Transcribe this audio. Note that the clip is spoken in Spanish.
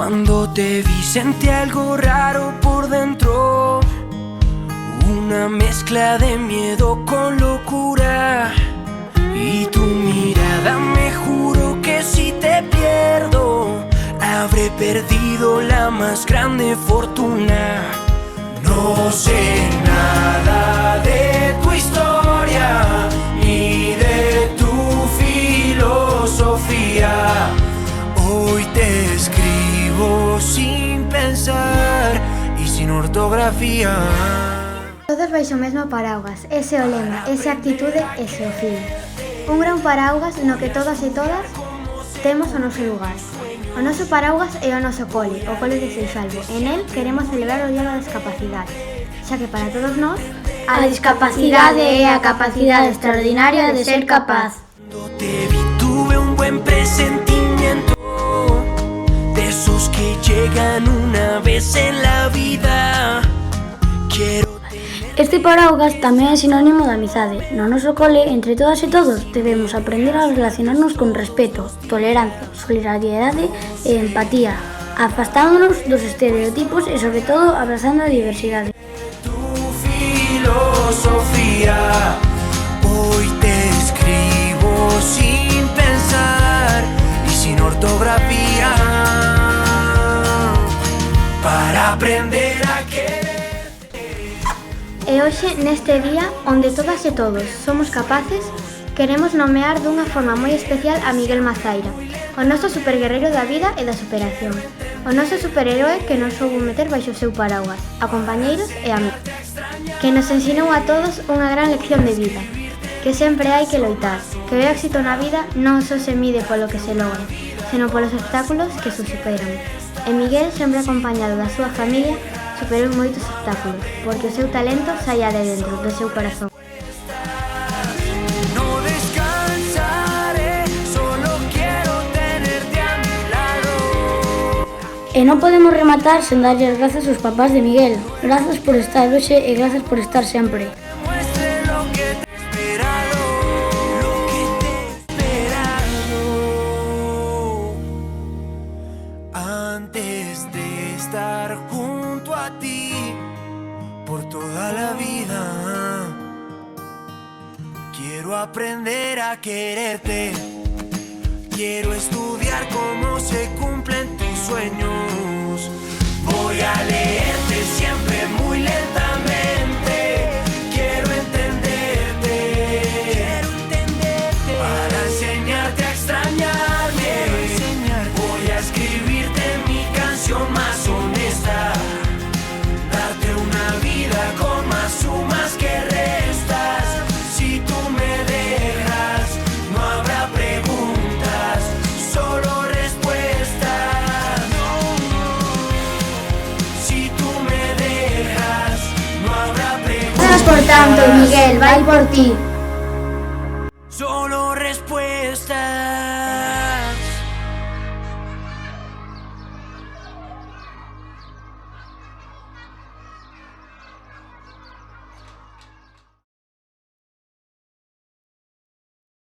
Cuando te vi sentí algo raro por dentro, una mezcla de miedo con locura. Y tu mirada me juro que si te pierdo, habré perdido la más grande fortuna. No sé nada de tu historia, ni de tu filosofía. Hoy te escribo sin pensar y sin ortografía. Todos baixo o mesmo paraugas, ese o lema, esa actitude, ese o fin. Un gran paraugas no que todas e todas temos o noso lugar. O noso paraugas é o noso cole, o cole de Seixalbo. En el queremos celebrar o Día da Discapacidade, xa que para todos nós a discapacidade é a capacidade extraordinaria de ser capaz. Cuando te vi tuve un buen presentimiento, de esos que llegan una vez en la vida. Quiero Este paraugas tamén é sinónimo de amizade. No noso cole, entre todas e todos, debemos aprender a relacionarnos con respeto, tolerancia, solidariedade e empatía, afastándonos dos estereotipos e, sobre todo, abrazando a diversidade. tu filosofía. Hoy te escribo sin pensar y sin ortografía, para aprender a querer. E hoxe, neste día, onde todas e todos somos capaces, queremos nomear dunha forma moi especial a Miguel Mazaira, o noso superguerreiro da vida e da superación, o noso superheroe que nos soubo meter baixo o seu paraugas, a compañeiros e amigos, que nos ensinou a todos unha gran lección de vida, que sempre hai que loitar, que o éxito na vida non só se mide polo que se logra, senón polos obstáculos que se superan. E Miguel, sempre acompañado da súa familia, superou moitos obstáculos, porque o seu talento saía de dentro do seu corazón. No descansaré, solo quiero tenerte a mi lado. E non podemos rematar sen darlle grazas aos papás de Miguel. Grazas por estar hoxe e grazas por estar sempre. Muestre lo que te he esperado, lo que te he esperado. Antes de estar junto a ti por toda la vida, quiero aprender a quererte. Quiero estudiar cómo se cumplen tus sueños. Voy a leerte siempre muy lentamente. Quiero entenderte, para enseñarte a extrañarme. Voy a escribirte mi canción más honesta, darte una vida con más sumas que restas. Si tú me dejas, no habrá preguntas, solo respuestas. Si tú me dejas, no habrá preguntas. Gracias por tanto, Miguel, vai por ti. Solo